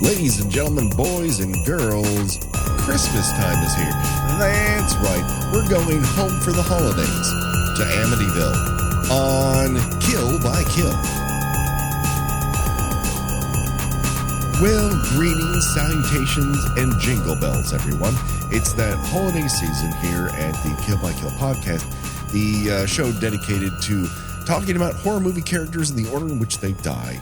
Ladies and gentlemen, boys and girls, Christmas time is here. That's right. We're going home for the holidays to Amityville on Kill by Kill. Well, greetings, salutations, and jingle bells, everyone. It's that holiday season here at the Kill by Kill podcast, the show dedicated to talking about horror movie characters in the order in which they die.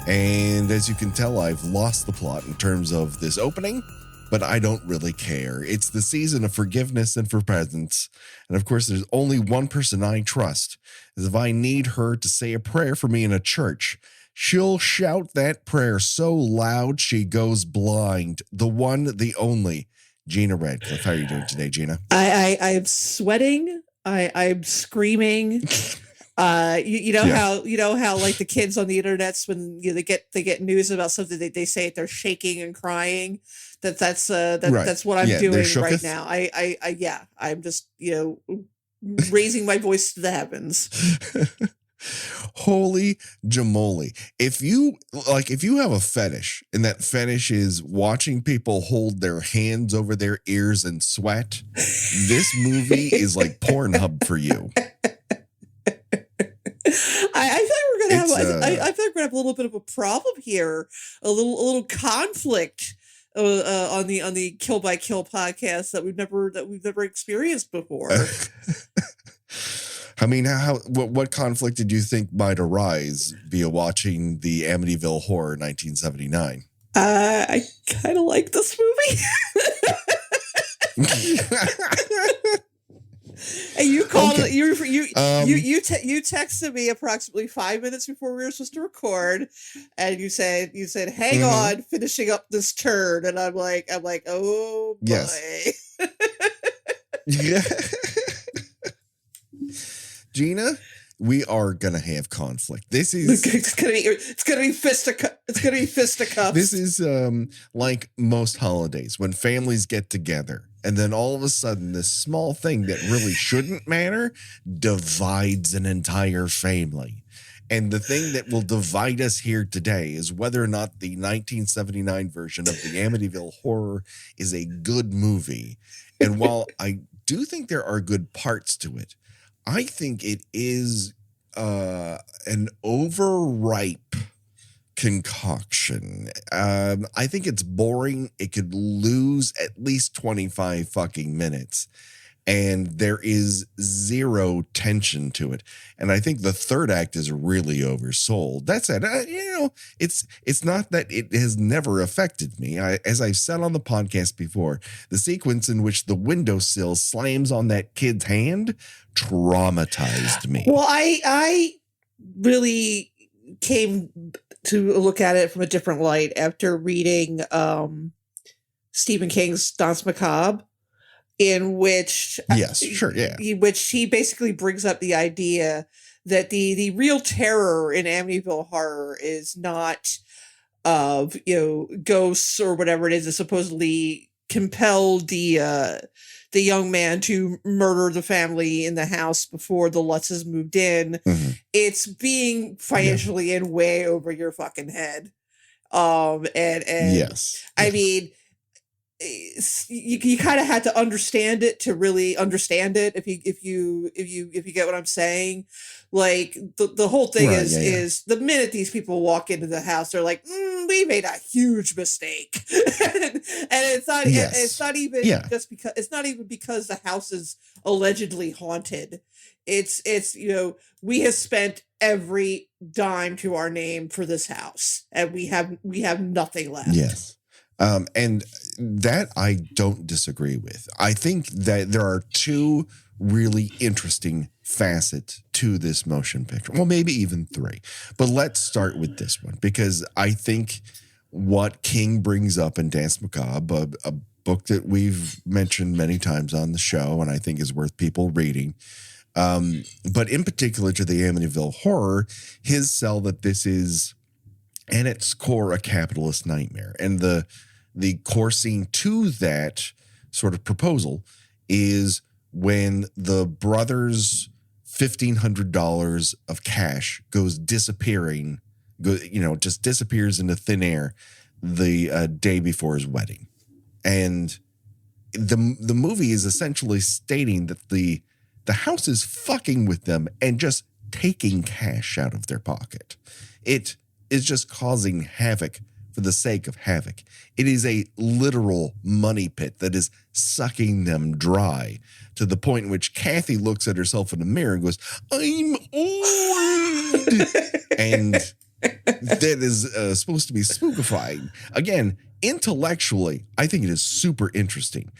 And as you can tell, I've lost the plot in terms of this opening, but I don't really care. It's the season of forgiveness and for presents. And of course, there's only one person I trust, is if I need her to say a prayer for me in a church, she'll shout that prayer so loud she goes blind. The one, the only, Gina Radcliffe. How are you doing today, Gina? I'm sweating. I'm screaming. You know how like the kids on the internets when they get news about something they say it, they're shaking and crying. That's what I'm doing right now. I'm just raising my voice to the heavens. Holy jamoli. If you have a fetish and that fetish is watching people hold their hands over their ears and sweat, this movie is like Pornhub for you. I thought we're gonna have. I thought we're gonna have a little bit of a problem here, a little conflict on the Kill by Kill podcast that we've never experienced before. I mean, what conflict did you think might arise via watching the Amityville Horror 1979? I kind of like this movie. And you called it. You texted me approximately 5 minutes before we were supposed to record, and you said, "Hang on, finishing up this turn," and I'm like, oh boy. Yes. Yeah. Gina, we are gonna have conflict. This is it's gonna be fisticuffs. This is like most holidays when families get together, and then all of a sudden, this small thing that really shouldn't matter divides an entire family. And the thing that will divide us here today is whether or not the 1979 version of the Amityville Horror is a good movie. And while I do think there are good parts to it, I think it is an overripe concoction. I think it's boring. It could lose at least 25 fucking minutes. And there is zero tension to it. And I think the third act is really oversold. That's it. It's not that it has never affected me. As I've said on the podcast before, the sequence in which the windowsill slams on that kid's hand traumatized me. Well, I really came to look at it from a different light after reading Stephen King's Danse Macabre, in which which he basically brings up the idea that the real terror in Amityville Horror is not of ghosts or whatever it is that supposedly compelled the young man to murder the family in the house before the Lutzes moved in. Mm-hmm. It's being financially in way over your fucking head. And yes, I mean, you kind of had to understand it to really understand it. If you get what I'm saying, like the whole thing is the minute these people walk into the house, they're like, we made a huge mistake. And it's not even just because it's not even because the house is allegedly haunted. It's we have spent every dime to our name for this house, and we have nothing left. Yes. And that I don't disagree with. I think that there are two really interesting facets to this motion picture. Well, maybe even three. But let's start with this one, because I think what King brings up in Danse Macabre, a book that we've mentioned many times on the show and I think is worth people reading, but in particular to the Amityville Horror, his sell that this is, at its core, a capitalist nightmare. And the core scene to that sort of proposal is when the brothers' $1,500 of cash goes disappearing, just disappears into thin air. the day before his wedding. And the movie is essentially stating that the house is fucking with them and just taking cash out of their pocket. It is just causing havoc for the sake of havoc. It is a literal money pit that is sucking them dry, to the point in which Kathy looks at herself in the mirror and goes, "I'm old." And that is supposed to be spookifying. Again, intellectually, I think it is super interesting.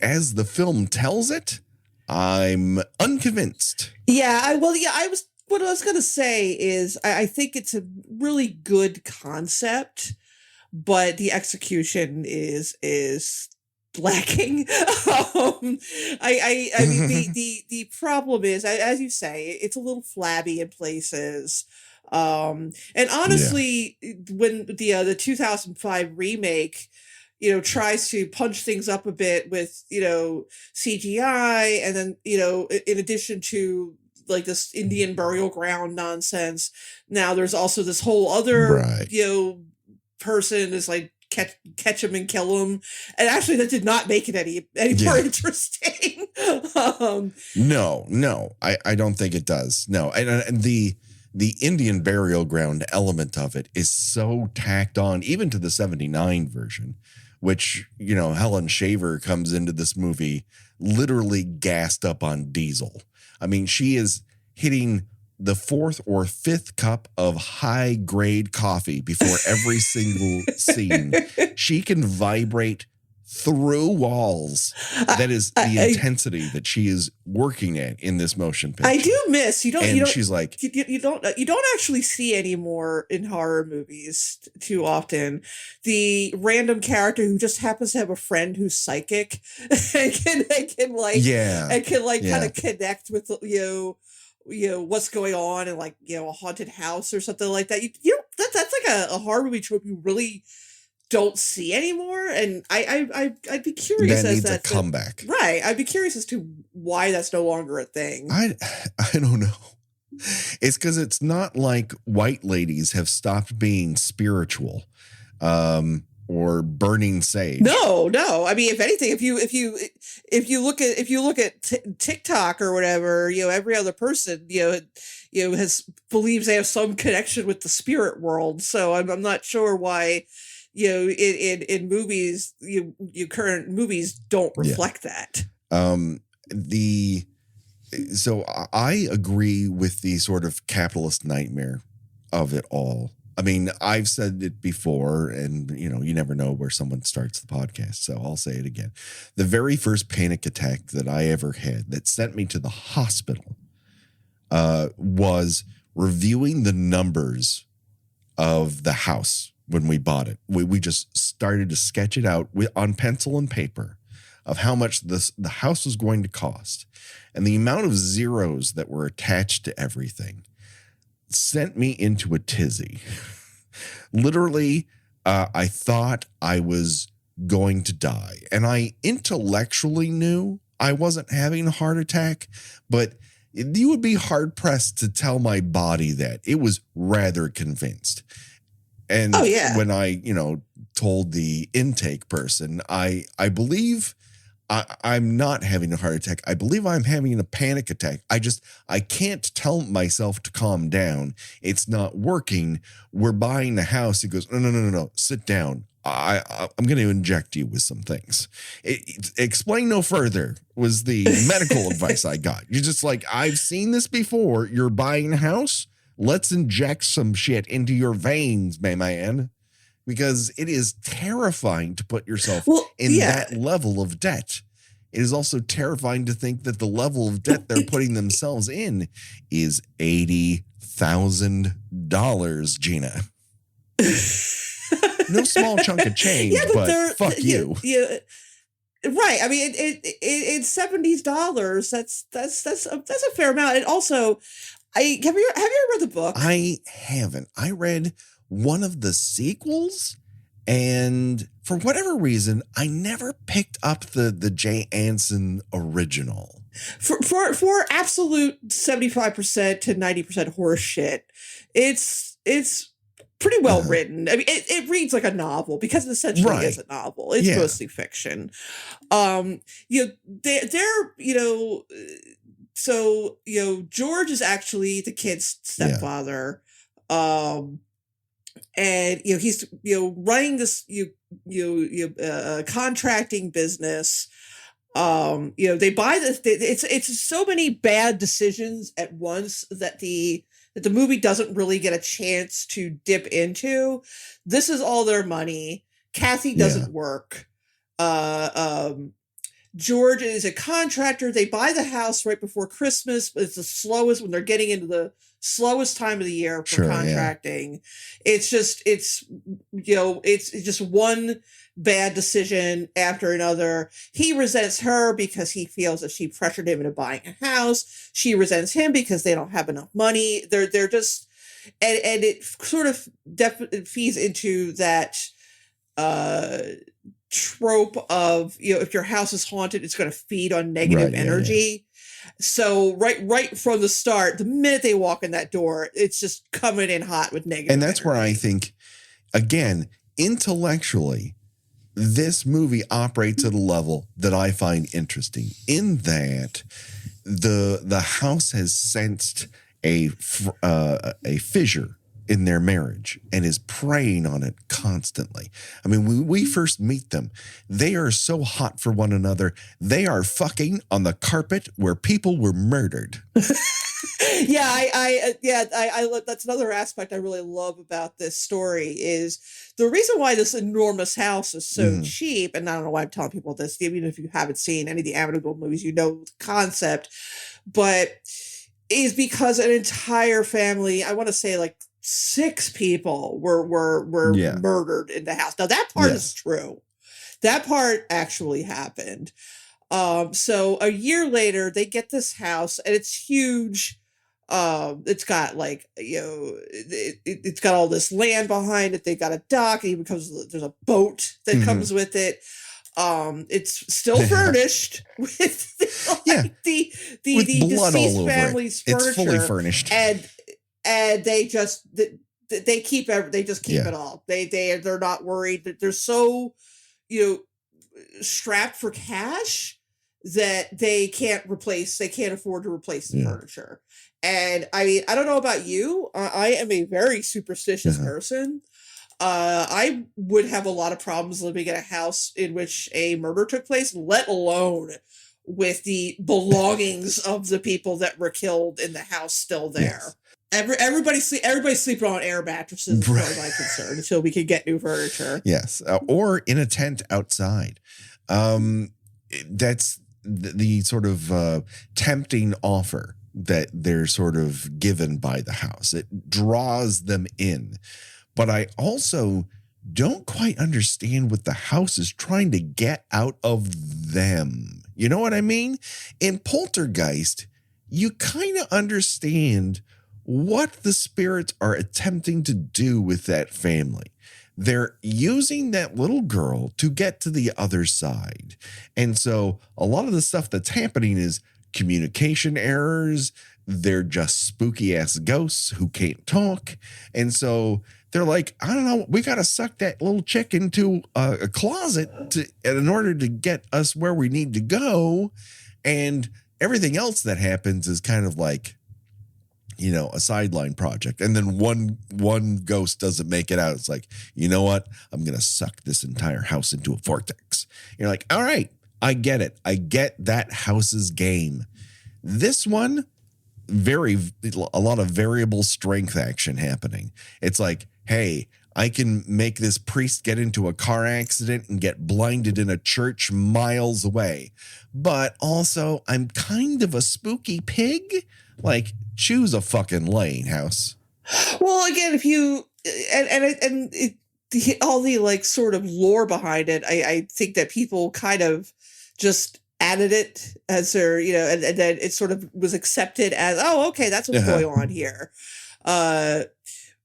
As the film tells it, I'm unconvinced. What I was going to say is I think it's a really good concept, but the execution is lacking. I mean, the problem is, as you say, it's a little flabby in places. And honestly, when the 2005 remake, tries to punch things up a bit with, CGI, and then, in addition to like this Indian burial ground nonsense, now there's also this whole other, person is like catch him and kill him. And actually that did not make it any more interesting. No, I don't think it does. No. And the Indian burial ground element of it is so tacked on, even to the 79 version, which, Helen Shaver comes into this movie literally gassed up on diesel. I mean, she is hitting the 4th or 5th cup of high grade coffee before every single scene. She can vibrate through walls. That is the intensity that she is working at in this motion picture. I do miss she's like, you don't actually see anymore in horror movies too often the random character who just happens to have a friend who's psychic and can kind of connect with what's going on in like a haunted house or something like that. That's like a horror movie trope you really don't see anymore, and I'd be curious. That needs a comeback, right? I'd be curious as to why that's no longer a thing. I don't know. It's because it's not like white ladies have stopped being spiritual, or burning sage. No. I mean, if anything, if you look at TikTok or whatever, every other person, believes they have some connection with the spirit world. So I'm not sure why. In movies, current movies don't reflect that. So I agree with the sort of capitalist nightmare of it all. I mean, I've said it before, and you never know where someone starts the podcast, so I'll say it again. The very first panic attack that I ever had that sent me to the hospital was reviewing the numbers of the house. When we bought it, we just started to sketch it out on pencil and paper of how much the house was going to cost. And the amount of zeros that were attached to everything sent me into a tizzy. Literally, I thought I was going to die. And I intellectually knew I wasn't having a heart attack, but you would be hard pressed to tell my body that. It was rather convinced. And when I, told the intake person, I believe I'm not having a heart attack. I believe I'm having a panic attack. I can't tell myself to calm down. It's not working. We're buying the house. He goes, no. Sit down. I'm going to inject you with some things. Explain no further was the medical advice I got. You're just like, I've seen this before. You're buying a house. Let's inject some shit into your veins, my man, because it is terrifying to put yourself in that level of debt. It is also terrifying to think that the level of debt they're putting themselves in is $80,000, Gina. No small chunk of change, but fuck you. Yeah. Right. I mean, it's $70. That's a fair amount. And also, have you ever read the book? I haven't. I read one of the sequels, and for whatever reason, I never picked up the Jay Anson original. For absolute 75% to 90% horse shit, it's pretty well written. I mean, it reads like a novel because it essentially is a novel. It's mostly fiction. They're so George is actually the kid's stepfather. And he's running this contracting business. They buy this. It's so many bad decisions at once that the movie doesn't really get a chance to dip into. This is all their money. Kathy doesn't work. George is a contractor. They buy the house right before Christmas, but it's the slowest when they're getting into the slowest time of the year for contracting. It's just one bad decision after another. He resents her because he feels that she pressured him into buying a house. She resents him because they don't have enough money. They're just, and it sort of feeds into that trope of if your house is haunted, it's going to feed on negative energy. So right from the start, the minute they walk in that door, it's just coming in hot with negative and that's energy. where I think, again, intellectually, this movie operates at a level that I find interesting, in that the house has sensed a fissure in their marriage and is preying on it constantly. I mean, when we first meet them, they are so hot for one another. They are fucking on the carpet where people were murdered. I that's another aspect I really love about this story is the reason why this enormous house is so cheap. And I don't know why I'm telling people this, even if you haven't seen any of the Amityville movies, the concept, but is because an entire family, I want to say like 6 people were murdered in the house. Now that part is true. That part actually happened. So a year later, they get this house and it's huge. It's got like, it's got all this land behind it. They got a dock. Even there's a boat that comes with it. It's still furnished with the deceased family's furniture. It's fully furnished. And they just keep it all. They're not worried that they're so strapped for cash that they can't afford to replace the furniture. And I mean, I don't know about you. I am a very superstitious person. I would have a lot of problems living in a house in which a murder took place, let alone with the belongings of the people that were killed in the house still there. Yes. Everybody's sleeping on air mattresses, as far as I'm concerned, until we can get new furniture. Yes, or in a tent outside. That's the sort of tempting offer that they're sort of given by the house. It draws them in. But I also don't quite understand what the house is trying to get out of them. You know what I mean? In Poltergeist, you kind of understand what the spirits are attempting to do with that family. They're using that little girl to get to the other side. And so a lot of the stuff that's happening is communication errors. They're just spooky ass ghosts who can't talk. And so they're like, I don't know, we got to suck that little chick into a closet in order to get us where we need to go. And everything else that happens is kind of like, a sideline project. And then one ghost doesn't make it out. It's like, you know what? I'm going to suck this entire house into a vortex. You're like, all right, I get it. I get that house's game. This one, a lot of variable strength action happening. It's like, hey, I can make this priest get into a car accident and get blinded in a church miles away. But also, I'm kind of a spooky pig. Like, choose a fucking lane, house. Well, again, if you all the like sort of lore behind it, I think that people kind of just added it as their, and then it sort of was accepted as, oh, okay, that's what's going on here.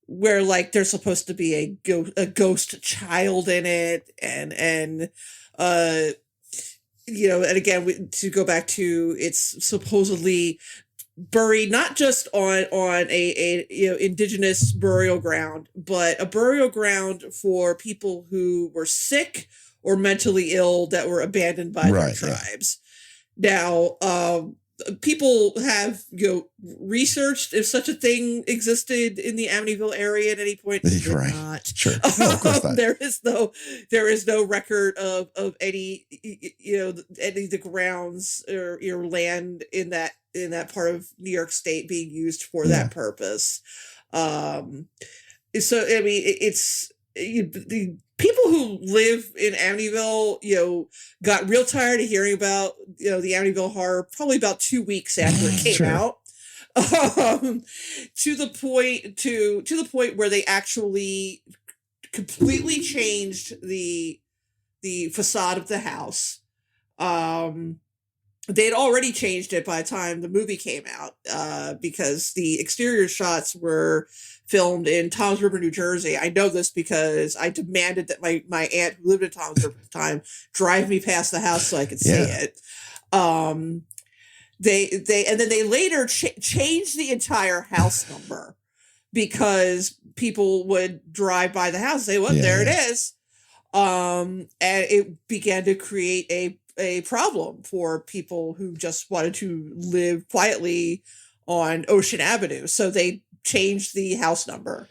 Where like there's supposed to be a ghost child in it, and again, to go back to, it's supposedly buried not just on a indigenous burial ground, but a burial ground for people who were sick or mentally ill that were abandoned by their tribes. Now, people have researched if such a thing existed in the Amityville area at any point. Right. Not. Sure. No, of course not. There is no record of any any of the grounds or land in that part of New York State being used for that purpose. So I mean, it's the people who live in Amityville, got real tired of hearing about, the Amityville Horror probably about 2 weeks after it came out. To the point where they actually completely changed the facade of the house. They had already changed it by the time the movie came out, because the exterior shots were filmed in Toms River, New Jersey. I know this because I demanded that my aunt who lived in Toms River at the time drive me past the house so I could see it. They later changed the entire house number because people would drive by the house and say, well, there it is. And it began to create a problem for people who just wanted to live quietly on Ocean Avenue. So they changed the house number.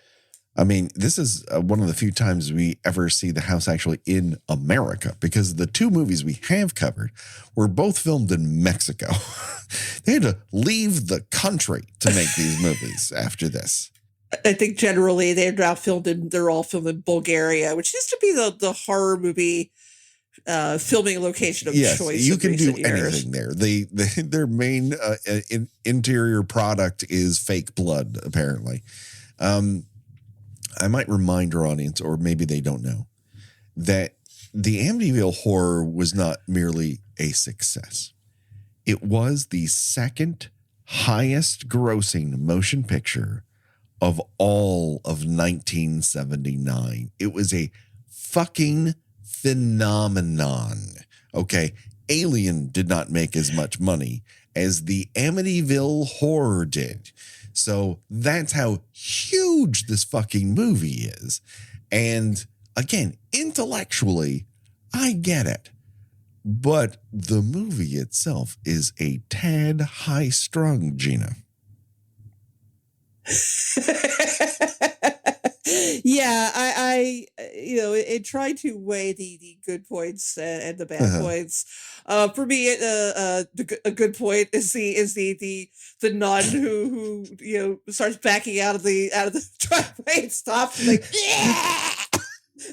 I mean, this is one of the few times we ever see the house actually in America, because the two movies we have covered were both filmed in Mexico. They had to leave the country to make these movies after this. I think generally they're all filmed in Bulgaria, which used to be the horror movie filming location of choice. You can do anything there. Their main interior product is fake blood, apparently. I might remind our audience, or maybe they don't know, that the Amityville Horror was not merely a success. It was the second highest grossing motion picture of all of 1979. It was a fucking phenomenon. Okay, Alien did not make as much money as the Amityville Horror did. So that's how huge this fucking movie is. And again, intellectually, I get it. But the movie itself is a tad high-strung, Gina. Yeah, I it tried to weigh the good points and the bad points. For me, a good point is the nun who starts backing out of the driveway and stops like, yeah!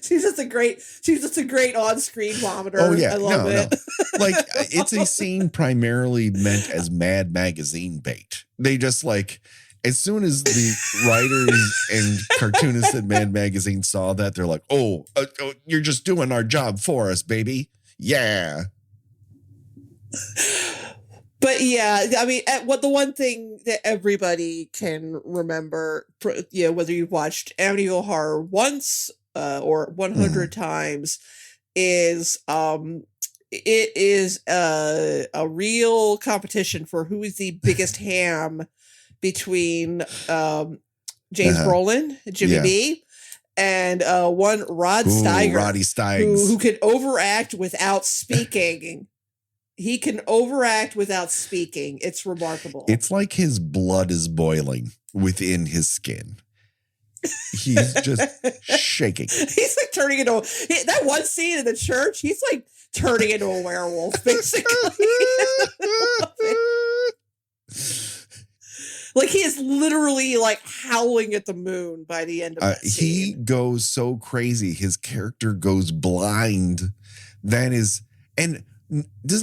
She's just a great on-screen vomiter. Oh yeah, I love it. No. Like, it's a scene primarily meant as Mad Magazine bait. They just like, as soon as the writers and cartoonists at Mad Magazine saw that, they're like, oh, you're just doing our job for us, baby. Yeah. But yeah, I mean, the one thing that everybody can remember, whether you've watched Amityville Horror once or 100 times, is it is a real competition for who is the biggest ham between James Brolin, Jimmy B, and one Rod Steiger. Roddy Steiger. Who can overact without speaking. He can overact without speaking. It's remarkable. It's like his blood is boiling within his skin. He's just shaking. He's like turning into that one scene in the church. He's like turning into a werewolf, basically. Like, he is literally like howling at the moon by the end of that scene. He goes so crazy. His character goes blind. That is, and does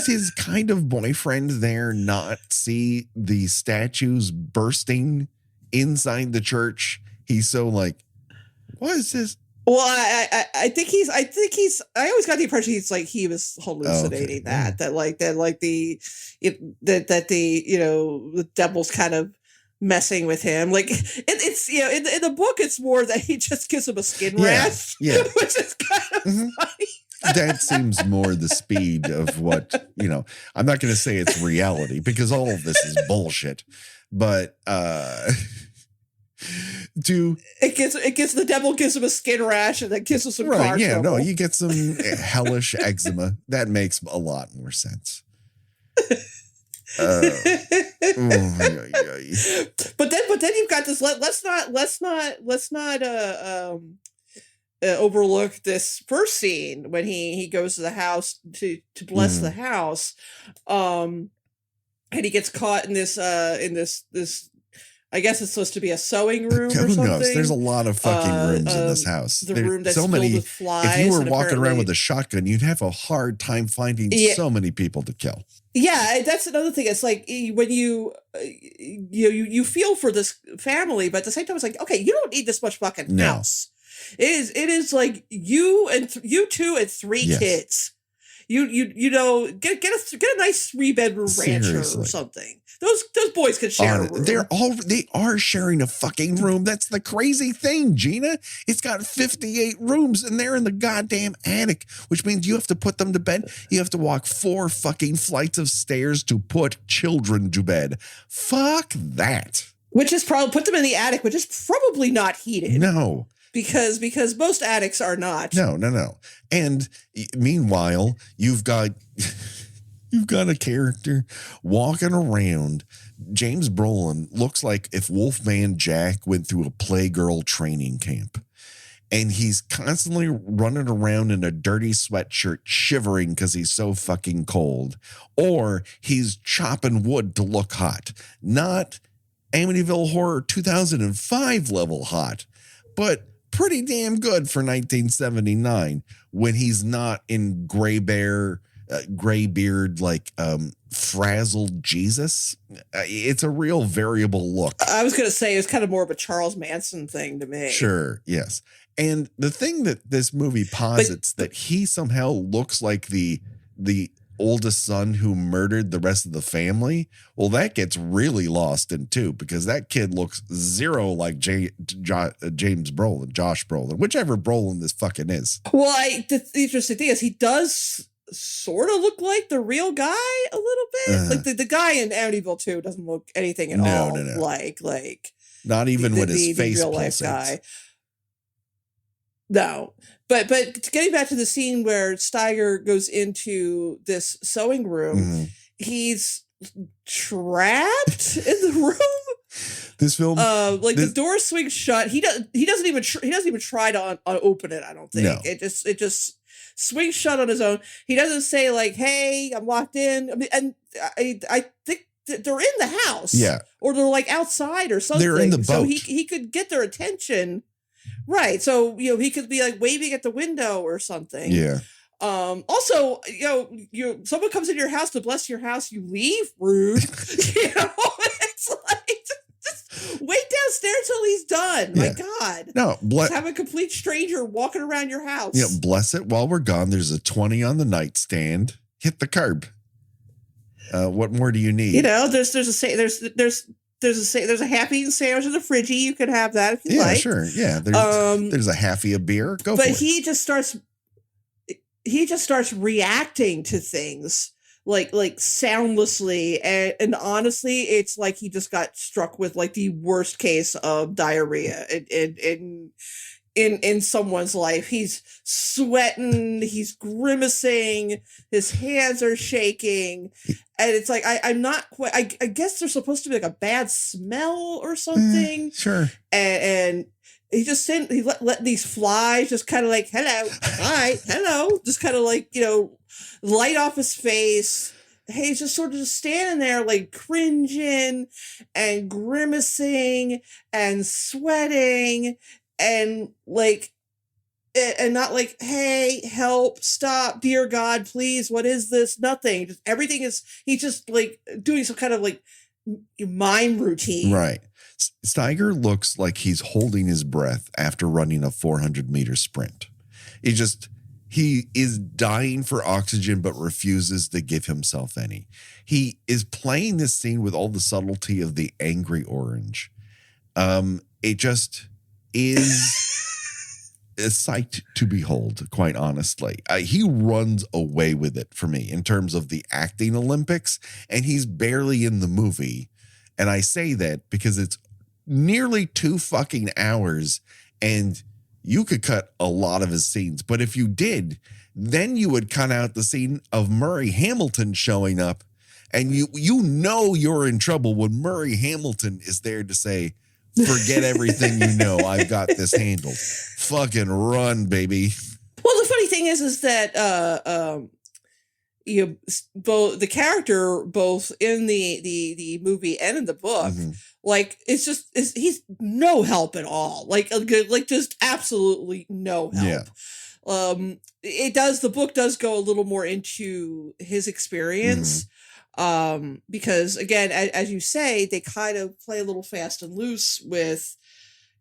his kind of boyfriend there not see the statues bursting inside the church? He's so like, what is this? Well, I think he's I always got the impression he was hallucinating that the devil's kind of messing with him. Like, it's in the book, it's more that he just gives him a skin rash, which is kind of funny. That seems more the speed of what, I'm not going to say it's reality because all of this is bullshit, but it gets the devil gives him a skin rash and then gives him some car trouble. No, you get some hellish eczema. That makes a lot more sense. But then you've got this. Let's not overlook this first scene when he goes to the house to bless the house, and he gets caught in this I guess it's supposed to be a sewing room or something. Who knows? There's a lot of fucking rooms in this house. The room that's filled with flies. If you were walking around with a shotgun, you'd have a hard time finding so many people to kill. Yeah, that's another thing. It's like when you feel for this family, but at the same time, it's like, okay, you don't need this much fucking house. It is like you two and three kids. You get a nice 3-bedroom rancher or something. Those boys could share a room. They are sharing a fucking room. That's the crazy thing, Gina. It's got 58 rooms and they're in the goddamn attic, which means you have to put them to bed. You have to walk 4 fucking flights of stairs to put children to bed. Fuck that. Which is probably put them in the attic, which is probably not heated. No. Because most attics are not. No. And meanwhile, you've got a character walking around. James Brolin looks like if Wolfman Jack went through a Playgirl training camp. And he's constantly running around in a dirty sweatshirt, shivering because he's so fucking cold. Or he's chopping wood to look hot. Not Amityville Horror 2005 level hot, but pretty damn good for 1979 when he's not in gray beard, like frazzled Jesus. It's a real variable look. I was going to say it's kind of more of a Charles Manson thing to me. Sure, yes. And the thing that this movie posits that he somehow looks like the oldest son who murdered the rest of the family, well, that gets really lost in too, because that kid looks zero like James Brolin, Josh Brolin, whichever Brolin this fucking is. Well, the interesting thing is he does sort of look like the real guy a little bit. Like the guy in Amityville 2 doesn't look anything at all like not even with his face real life guy. No. But getting back to the scene where Steiger goes into this sewing room, he's trapped in the room. This film, the door swings shut. He doesn't even try to open it. I don't think. No. It just swings shut on his own. He doesn't say like, "Hey, I'm locked in." I mean, and I think they're in the house, or they're like outside or something. They're in the boat, so he could get their attention. Right. So, he could be like waving at the window or something. Yeah. Also, someone comes into your house to bless your house, you leave, rude. It's like, just wait downstairs till he's done. Yeah. My God. No, just have a complete stranger walking around your house. Yeah, bless it while we're gone. There's a 20 on the nightstand. Hit the curb. What more do you need? There's a half-eaten sandwich in the fridgie. You can have that if you like. Yeah, sure. Yeah, there's a halfie of beer. Go for it. But he just starts reacting to things like soundlessly, and honestly, it's like he just got struck with like the worst case of diarrhea in someone's life. He's sweating, he's grimacing, his hands are shaking, and it's like I'm not quite. I guess there's supposed to be like a bad smell or something. Sure. And he just let these flies just kind of like hello, hi, hello, just kind of like light off his face. Hey, he's just sort of just standing there like cringing and grimacing and sweating. And not like, hey, help, stop, dear God, please, what is this? Nothing. Just everything is, he's just like doing some kind of like mime routine. Right. Steiger looks like he's holding his breath after running a 400-meter sprint. He is dying for oxygen, but refuses to give himself any. He is playing this scene with all the subtlety of the angry orange. It just is a sight to behold, quite honestly. He runs away with it for me in terms of the acting Olympics, and he's barely in the movie. And I say that because it's nearly 2 fucking hours, and you could cut a lot of his scenes. But if you did, then you would cut out the scene of Murray Hamilton showing up, and you know you're in trouble when Murray Hamilton is there to say, forget everything you know. I've got this handled. Fucking run, baby. Well, the funny thing is that both the character, both in the movie and in the book, like he's no help at all. Like just absolutely no help. Yeah. The book does go a little more into his experience. Because again, as you say, they kind of play a little fast and loose with,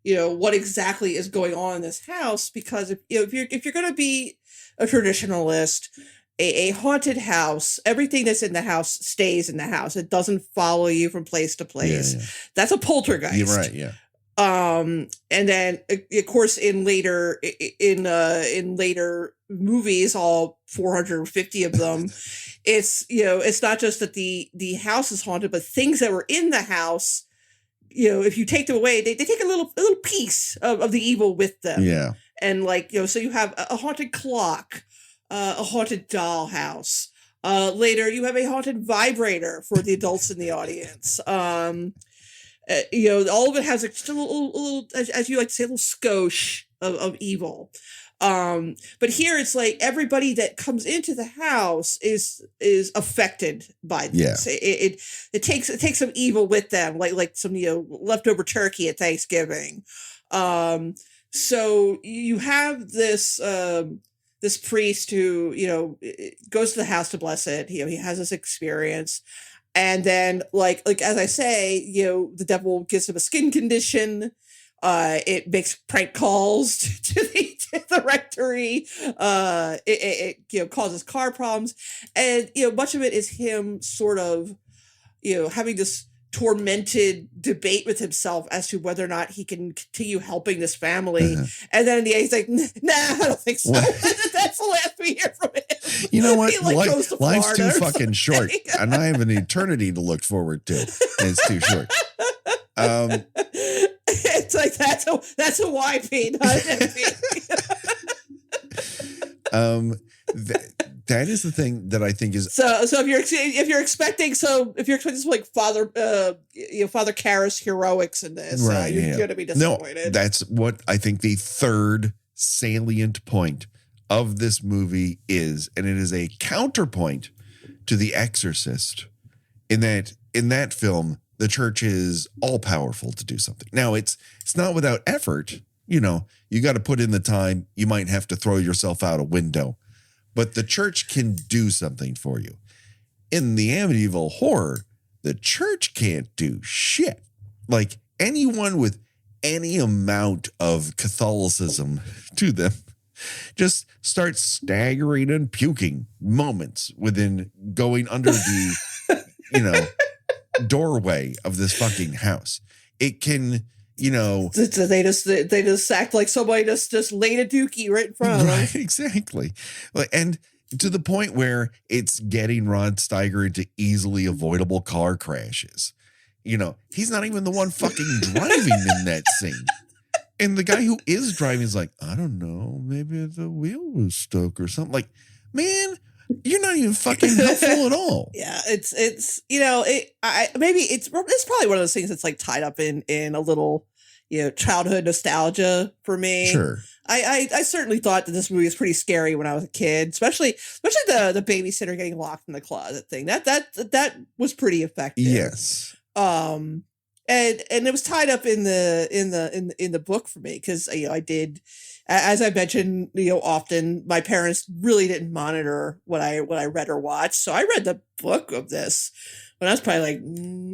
what exactly is going on in this house. Because if you're going to be a traditionalist, a haunted house, everything that's in the house stays in the house. It doesn't follow you from place to place. Yeah. That's a poltergeist. You're right. Yeah. And then of course in later movies, all 450 of them, it's not just that the house is haunted, but things that were in the house, if you take them away, they take a little piece of the evil with them. Yeah. And so you have a haunted clock, a haunted dollhouse. Later you have a haunted vibrator for the adults in the audience. All of it has just a little, as you like to say, a little skosh of evil. But here it's like everybody that comes into the house is affected by this. Yeah. It takes some evil with them, like some leftover turkey at Thanksgiving. So you have this priest who goes to the house to bless it. He has this experience. And then, like as I say, the devil gives him a skin condition. It makes prank calls to the rectory. It causes car problems, and much of it is him sort of having this tormented debate with himself as to whether or not he can continue helping this family. And then in the end, he's like, "Nah, I don't think so." That's the last we hear from him. You know what? Goes to life's too Florida fucking short, and I have an eternity to look forward to. And it's too short. It's like that's a YP, not an MP. That is the thing that I think is so. If you're expecting some like Father Karras heroics in this, right? You're going to be disappointed. No, that's what I think the third salient point of this movie is, and it is a counterpoint to The Exorcist, in that film the church is all powerful to do something. Now it's not without effort. You got to put in the time. You might have to throw yourself out a window, but the church can do something for you. In the Amityville Horror, the church can't do shit. Like anyone with any amount of Catholicism to them just starts staggering and puking moments within going under the, doorway of this fucking house. It can, they just act like somebody just laid a dookie right in front of them. Right, exactly. And to the point where it's getting Rod Steiger into easily avoidable car crashes. He's not even the one fucking driving in that scene. And the guy who is driving is like, I don't know, maybe the wheel was stuck or something. Like, man, you're not even fucking helpful at all. Yeah, it's maybe it's probably one of those things that's like tied up in a little childhood nostalgia for me. Sure. I certainly thought that this movie was pretty scary when I was a kid, especially the babysitter getting locked in the closet thing. That was pretty effective. Yes. And it was tied up in the book for me because I did, as I mentioned, often my parents really didn't monitor what I read or watched, so I read the book of this when I was probably like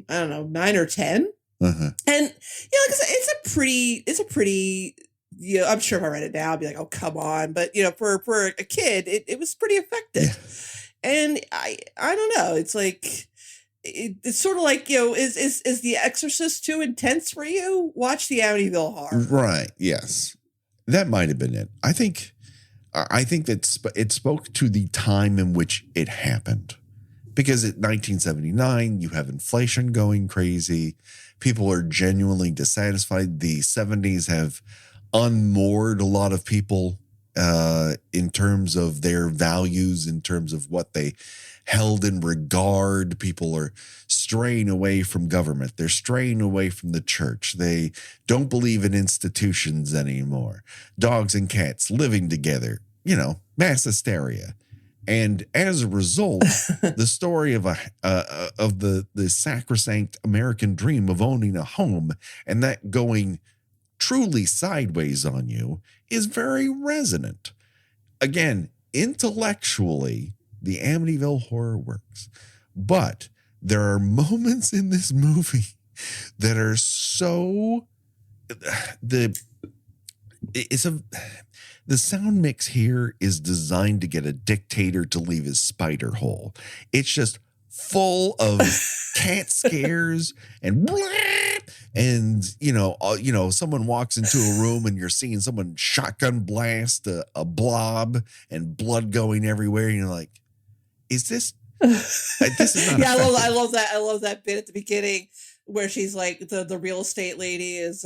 I don't know 9 or 10, and it's a pretty I'm sure if I read it now I'd be like, oh come on, but for a kid it was pretty effective, and I don't know, it's like. It's sort of like, is The Exorcist too intense for you? Watch the Amityville Horror. Right. Yes. That might have been it. I think that it spoke to the time in which it happened. Because at 1979, you have inflation going crazy. People are genuinely dissatisfied. The 70s have unmoored a lot of people in terms of their values, in terms of what they held in regard. People are straying away from government. They're straying away from the church. They don't believe in institutions anymore. Dogs and cats living together, mass hysteria. And as a result, the story of the sacrosanct American dream of owning a home and that going truly sideways on you is very resonant. Again, intellectually, the Amityville Horror works. But there are moments in this movie that are so the sound mix here is designed to get a dictator to leave his spider hole. It's just full of cat scares and someone walks into a room and you're seeing someone shotgun blast a blob and blood going everywhere. And you're like, is this is not yeah, I love that. I love that bit at the beginning where she's like the real estate lady is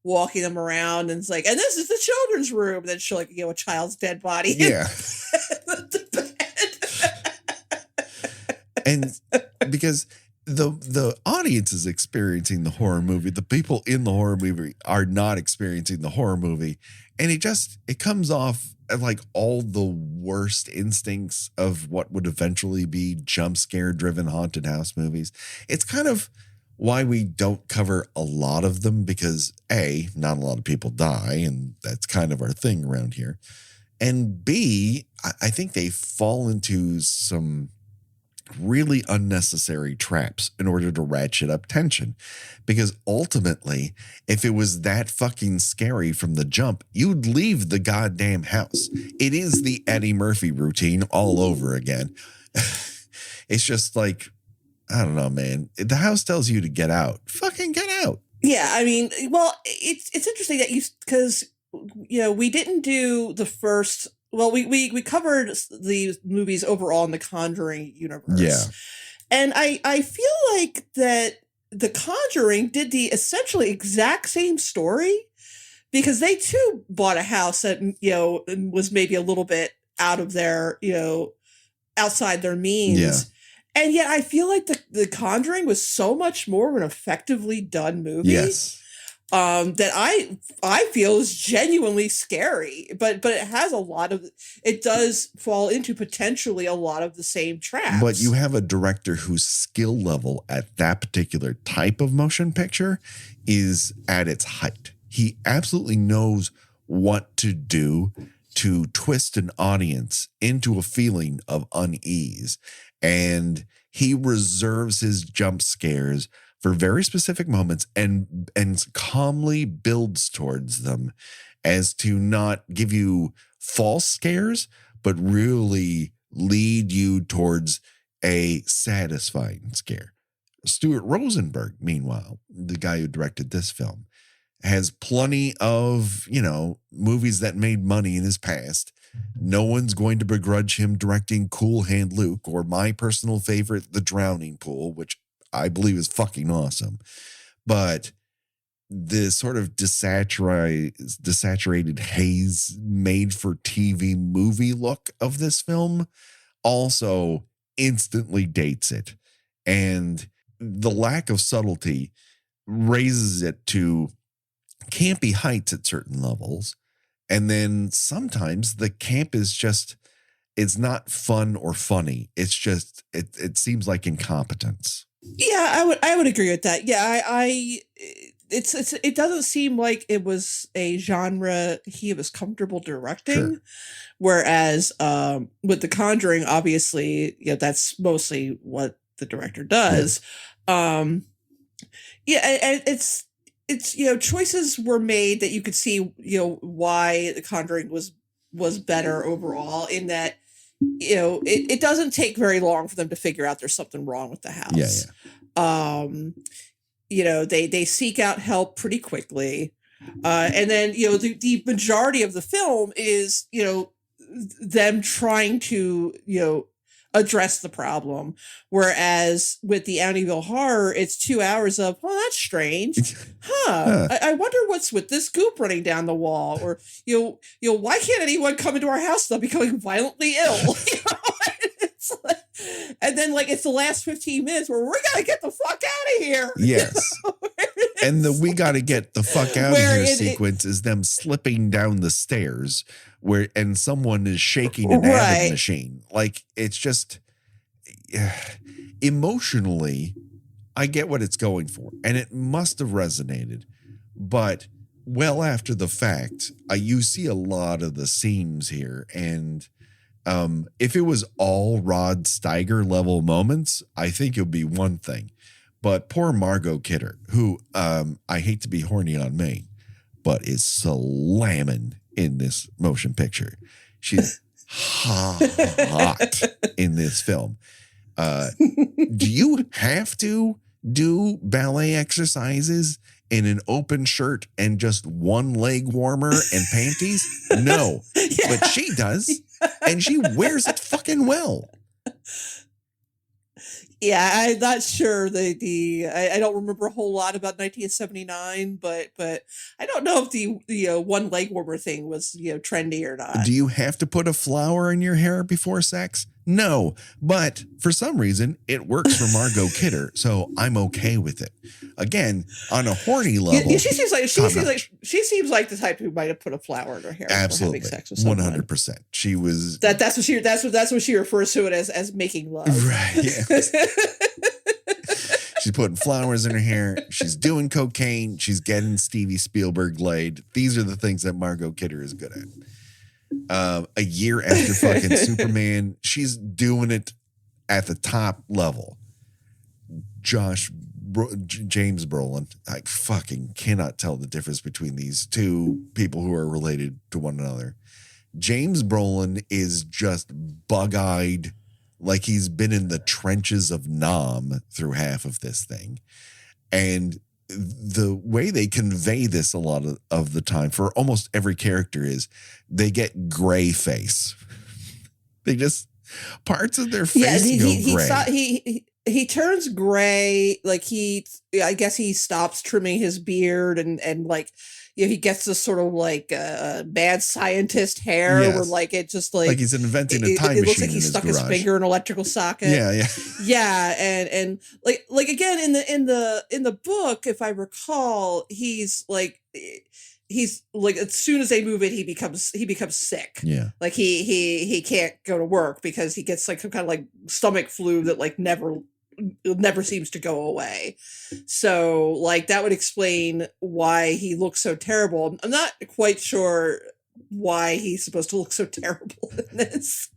walking them around and it's like, and this is the children's room. And then she'll a child's dead body. Yeah. And because the audience is experiencing the horror movie, the people in the horror movie are not experiencing the horror movie. And it comes off like all the worst instincts of what would eventually be jump scare driven haunted house movies. It's kind of why we don't cover a lot of them because A, not a lot of people die, and that's kind of our thing around here. And B, I think they fall into some really unnecessary traps in order to ratchet up tension. Because ultimately, if it was that fucking scary from the jump, you'd leave the goddamn house. It is the Eddie Murphy routine all over again. It's just like, I don't know, man. The house tells you to get out. Fucking get out. Yeah, I mean, well, it's interesting that because we didn't do the first. Well, we covered the movies overall in the Conjuring universe. Yeah, and I feel like that the Conjuring did the essentially exact same story because they too bought a house that was maybe a little bit out of their outside their means. Yeah. And yet I feel like the Conjuring was so much more of an effectively done movie. Yes. That I feel is genuinely scary, but it has it does fall into potentially a lot of the same traps. But you have a director whose skill level at that particular type of motion picture is at its height. He absolutely knows what to do to twist an audience into a feeling of unease. And he reserves his jump scares for very specific moments and calmly builds towards them as to not give you false scares, but really lead you towards a satisfying scare. Stuart Rosenberg, meanwhile, the guy who directed this film, has plenty of, movies that made money in his past. No one's going to begrudge him directing Cool Hand Luke or my personal favorite, The Drowning Pool, which I believe is fucking awesome. But the sort of desaturated haze made for TV movie look of this film also instantly dates it. And the lack of subtlety raises it to campy heights at certain levels. And then sometimes the camp is just, it's not fun or funny. It's just, it seems like incompetence. Yeah, I would agree with that. Yeah, it doesn't seem like it was a genre he was comfortable directing. Sure. Whereas with The Conjuring, obviously, that's mostly what the director does. Yeah. And it's choices were made that you could see why The Conjuring was better overall, in that it doesn't take very long for them to figure out there's something wrong with the house. Yeah. They seek out help pretty quickly. And then, the majority of the film is, them trying to, address the problem. Whereas with the Amityville Horror, it's 2 hours of, well, that's strange. I wonder what's with this goop running down the wall, or, why can't anyone come into our house without becoming violently ill? It's like, and then it's the last 15 minutes where we got to get the fuck out of here. Yes. And the we got to get the fuck out of here sequence is them slipping down the stairs and someone is shaking an Avid machine. It's just emotionally, I get what it's going for. And it must have resonated. But well after the fact, you see a lot of the seams here. And if it was all Rod Steiger level moments, I think it would be one thing. But poor Margot Kidder, who I hate to be horny on me, but is slamming in this motion picture. She's hot in this film. Do you have to do ballet exercises in an open shirt and just one leg warmer and panties? No, but she does, and she wears it fucking well. Yeah, I'm not sure I don't remember a whole lot about 1979, but I don't know if the one leg warmer thing was trendy or not. Do you have to put a flower in your hair before sex? No, but for some reason it works for Margot Kidder, so I'm okay with it. Again, on a horny level, she seems like the type who might have put a flower in her hair. Absolutely, before having sex with someone. 100%. She was that's what she refers to it as making love. Right. Yeah. She's putting flowers in her hair. She's doing cocaine. She's getting Steven Spielberg laid. These are the things that Margot Kidder is good at. A year after fucking Superman, she's doing it at the top level. James Brolin, I fucking cannot tell the difference between these two people who are related to one another. James Brolin is just bug-eyed, like he's been in the trenches of Nam through half of this thing. And the way they convey this a lot of the time for almost every character is they get gray face. They just, parts of their face go gray. He turns gray, I guess he stops trimming his beard and he gets this sort of bad scientist hair where it just like he's inventing a time machine. It looks like he stuck his finger in an electrical socket. Yeah. And again in the book, if I recall, he's as soon as they move it, he becomes sick. Yeah. He can't go to work because he gets some kind of stomach flu that never seems to go away. So that would explain why he looks so terrible. I'm not quite sure why he's supposed to look so terrible in this.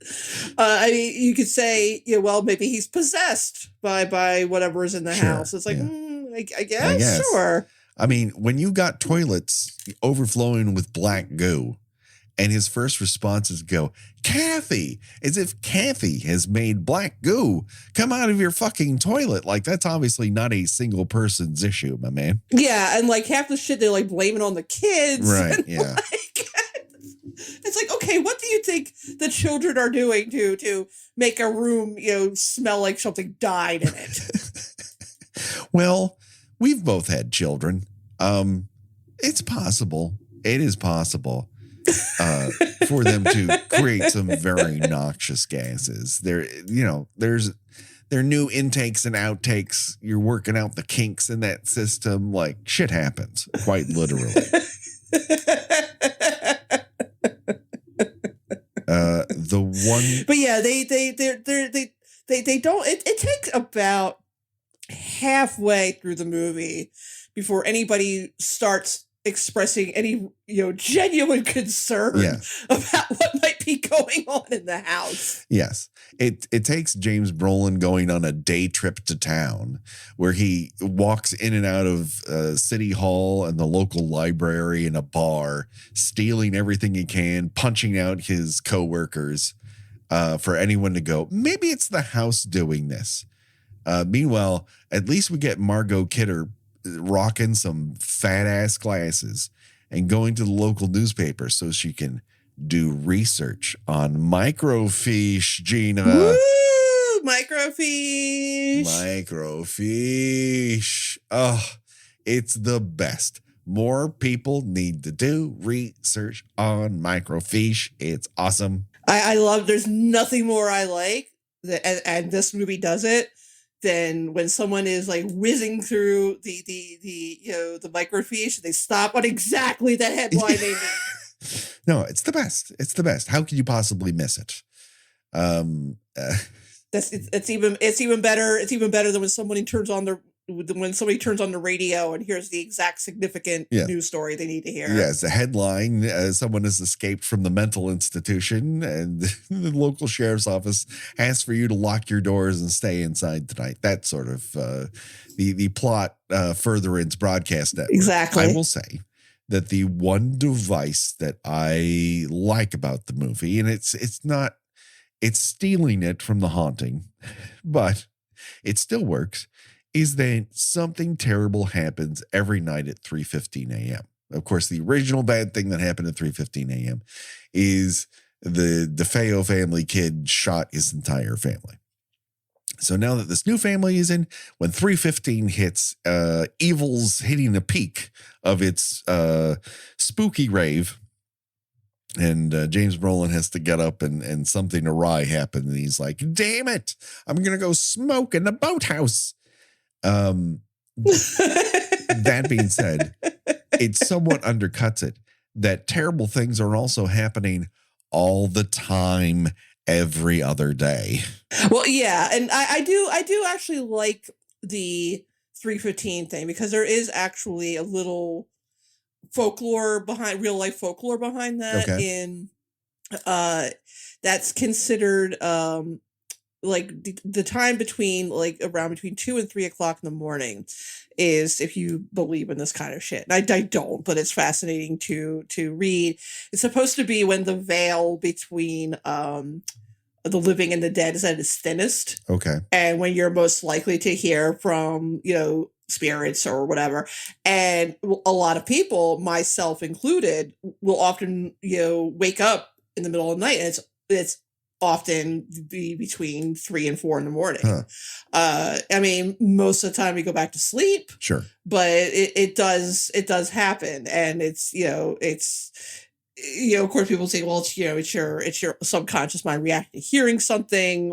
I mean, you could say, maybe he's possessed by whatever is in the house. It's I guess. Sure. I mean, when you got toilets overflowing with black goo, and his first responses go, Kathy, as if Kathy has made black goo come out of your fucking toilet. That's obviously not a single person's issue, my man. Yeah, and half the shit they're blaming on the kids. Right, yeah. It's okay, what do you think the children are doing to make a room, smell like something died in it? Well, we've both had children. It's possible. It is possible. For them to create some very noxious gases. There's new intakes and outtakes. You're working out the kinks in that system. Shit happens, quite literally. But yeah, they don't. It takes about halfway through the movie before anybody starts expressing any genuine concern about what might be going on in the house. Yes. It takes James Brolin going on a day trip to town where he walks in and out of City Hall and the local library and a bar, stealing everything he can, punching out his coworkers for anyone to go, maybe it's the house doing this. Meanwhile, at least we get Margot Kidder rocking some fat ass glasses and going to the local newspaper so she can do research on microfiche, Gina. Woo! Microfiche. Microfiche. Oh, it's the best. More people need to do research on microfiche. It's awesome. I love, there's nothing more I like, and this movie does it, than when someone is like whizzing through the the microfiche, they stop on exactly the headline they need. No, it's the best. It's the best. How could you possibly miss it? It's even better. It's even better than when somebody turns on the radio and hears the exact significant news story they need to hear. Yes, the headline: someone has escaped from the mental institution, and the local sheriff's office asks for you to lock your doors and stay inside tonight. That sort of the plot furtherance broadcast network. Exactly. I will say that the one device that I like about the movie, and it's stealing it from The Haunting, but it still works, is that something terrible happens every night at 3:15 a.m. Of course, the original bad thing that happened at 3:15 a.m. is the DeFeo family kid shot his entire family. So now that this new family is in, when 3:15 hits, evil's hitting the peak of its spooky rave. And James Brolin has to get up and something awry happened. And he's like, damn it, I'm going to go smoke in the boathouse. That being said, it somewhat undercuts it that terrible things are also happening all the time, every other day. Well, yeah, and I do actually like the 3:15 thing, because there is actually a little real life folklore behind that. Okay. In that's considered like the time between around between 2 and 3 o'clock in the morning is, if you believe in this kind of shit. And I don't, but it's fascinating to read. It's supposed to be when the veil between the living and the dead is at its thinnest. Okay. And when you're most likely to hear from, spirits or whatever. And a lot of people, myself included, will often, wake up in the middle of the night, and it's often be between 3 and 4 in the morning. Huh. I mean, most of the time we go back to sleep. Sure. But it does happen. And it's, of course people say, well, it's your subconscious mind reacting to hearing something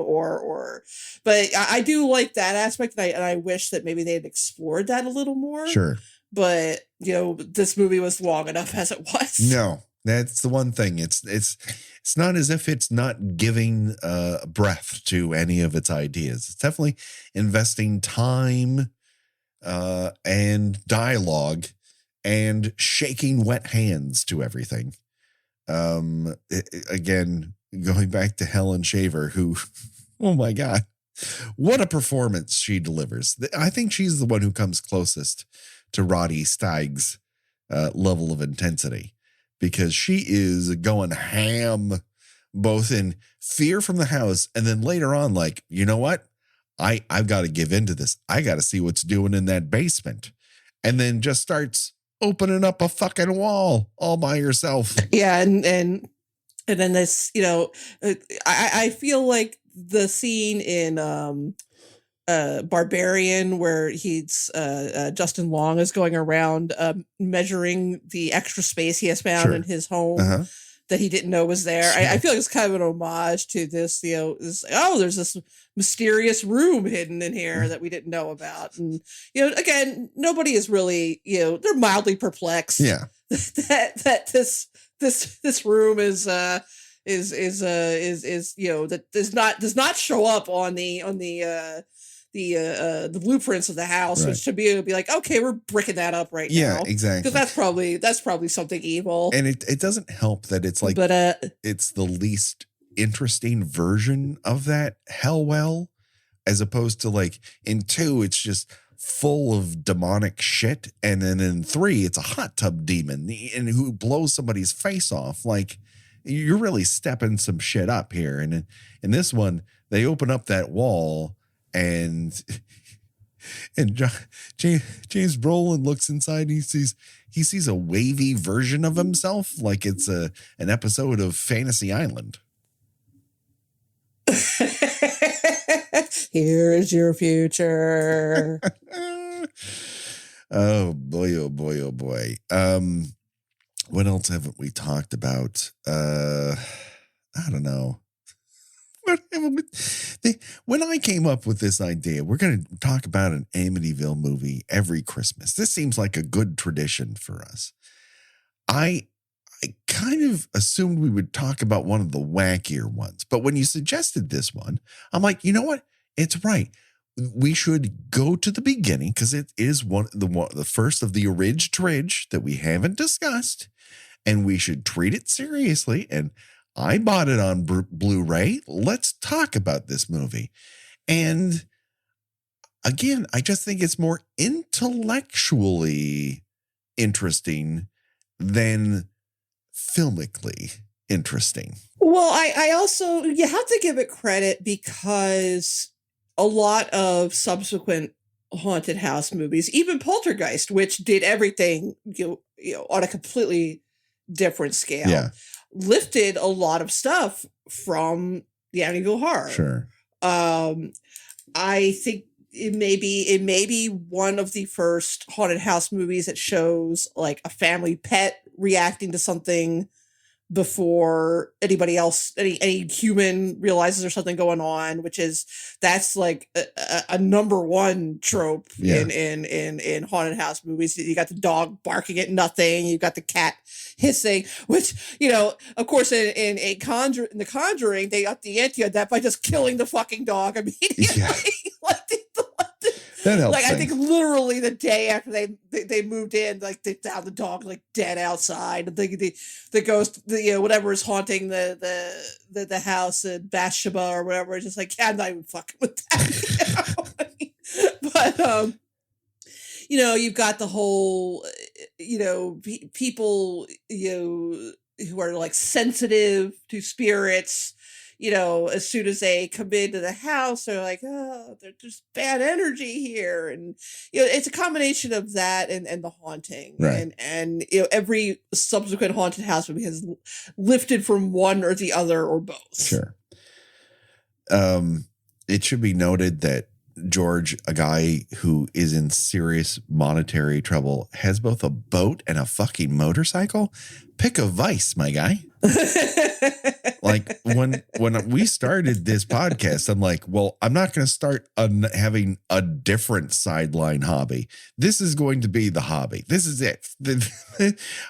but I do like that aspect. And I wish that maybe they had explored that a little more. Sure. But, this movie was long enough as it was. No, that's the one thing. It's not as if it's not giving breath to any of its ideas. It's definitely investing time and dialogue and shaking wet hands to everything. Again, going back to Helen Shaver, who, oh my God, what a performance she delivers. I think she's the one who comes closest to Rod Steiger's level of intensity, because she is going ham, both in fear from the house, and then later on, like, you know what? I've got to give into this. I got to see what's doing in that basement. And then just starts opening up a fucking wall all by herself. Yeah. And then this, I feel like the scene in Barbarian, where he's Justin Long is going around measuring the extra space he has found in his home that he didn't know was there. I feel like it's kind of an homage to this, there's this mysterious room hidden in here that we didn't know about. And, again, nobody is really, they're mildly perplexed. Yeah. that this room is that does not show up on the blueprints of the house, which to be like, okay, we're bricking that up now. Yeah, exactly. Because that's probably something evil. And it doesn't help that it's like, it's the least interesting version of that Hellwell, as opposed to like in 2, it's just full of demonic shit. And then in 3, it's a hot tub demon and who blows somebody's face off. Like, you're really stepping some shit up here. And in this one, they open up that wall and And James Brolin looks inside and he sees a wavy version of himself, like it's an episode of Fantasy Island. Here is your future. Oh boy, oh boy, oh boy. What else haven't we talked about? I don't know. When I came up with this idea, we're going to talk about an Amityville movie every Christmas. This seems like a good tradition for us. I kind of assumed we would talk about one of the wackier ones, but when you suggested this one, I'm like, you know what? It's right. We should go to the beginning because it is the first of the Orig Trig that we haven't discussed, and we should treat it seriously. And I bought it on Blu-ray. Let's talk about this movie. And again, I just think it's more intellectually interesting than filmically interesting. Well, I also, you have to give it credit because a lot of subsequent haunted house movies, even Poltergeist, which did everything you know on a completely different scale, lifted a lot of stuff from the Amityville Horror. Sure. I think it may be one of the first haunted house movies that shows like a family pet reacting to something before anybody else, any human realizes there's something going on, that's like a number one trope in haunted house movies. You got the dog barking at nothing. You got the cat hissing, which, of course in The Conjuring, they upped the ante on that by just killing the fucking dog immediately. Yeah. That helps. Like, I think literally the day after they moved in, like they found the dog like dead outside. The ghost, whatever is haunting the house in Bathsheba or whatever, it's just like, I'm not even fucking with that. But you've got the whole, people, who are like sensitive to spirits. As soon as they come into the house, they're like, oh, there's bad energy here. And, it's a combination of that and the haunting. Right. And every subsequent haunted house movie has lifted from one or the other or both. Sure. It should be noted that George, a guy who is in serious monetary trouble, has both a boat and a fucking motorcycle. Pick a vice, my guy. Like when we started this podcast, I'm like, well, I'm not going to start having a different sideline hobby. This is going to be the hobby. This is it.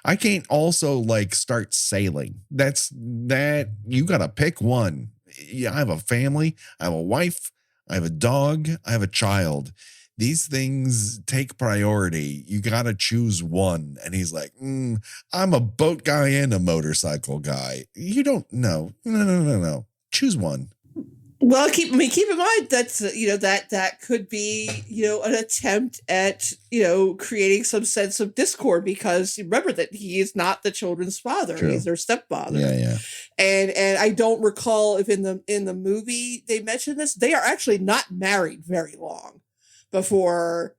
I can't also like start sailing. You got to pick one. Yeah, I have a family. I have a wife. I have a dog. I have a child. These things take priority. You got to choose one. And he's like, I'm a boat guy and a motorcycle guy. You don't know. No. Choose one. Well, keep in mind that's, that could be, an attempt at, creating some sense of discord, because remember that he is not the children's father. True. He's their stepfather. Yeah. And I don't recall if in the movie they mentioned this. They are actually not married very long before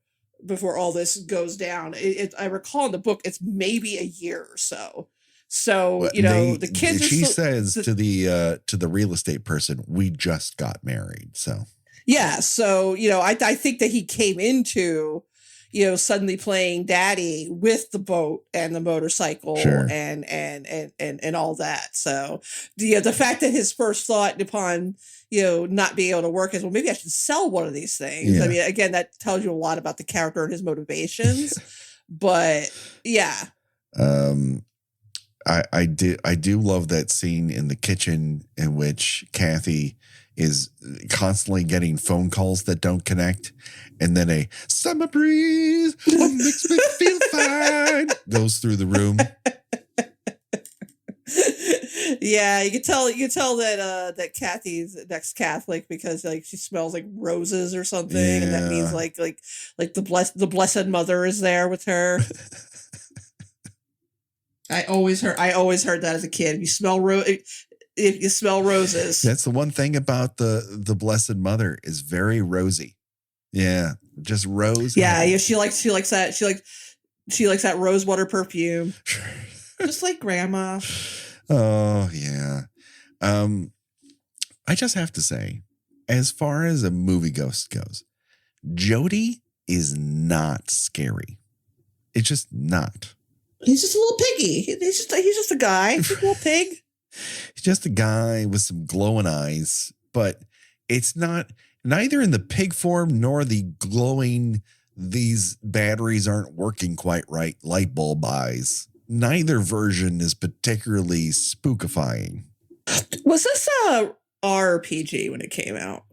all this goes down. I recall in the book, it's maybe a year or so. So, the kids. She says to the real estate person, we just got married. So, yeah. So, I think that he came into, suddenly playing daddy with the boat and the motorcycle. Sure. and all that. So, the fact that his first thought upon, not being able to work is, well, maybe I should sell one of these things. Yeah. I mean, again, that tells you a lot about the character and his motivations. But yeah. I do love that scene in the kitchen in which Kathy is constantly getting phone calls that don't connect, and then a summer breeze makes me feel fine goes through the room. Yeah, you can tell that Kathy's next Catholic because like she smells like roses or something, and that means like the Blessed Mother is there with her. I always heard that as a kid. If you smell roses. That's the one thing about the Blessed Mother is very rosy. Yeah, just rose. Yeah, yeah. She likes that. She likes that rosewater perfume, just like Grandma. Oh yeah. I just have to say, as far as a movie ghost goes, Jody is not scary. It's just not. He's just a little piggy. He's just a guy. He's a little pig. He's just a guy with some glowing eyes, but it's not neither in the pig form nor the glowing, these batteries aren't working quite right light bulb eyes. Neither version is particularly spookifying. Was this R or PG when it came out?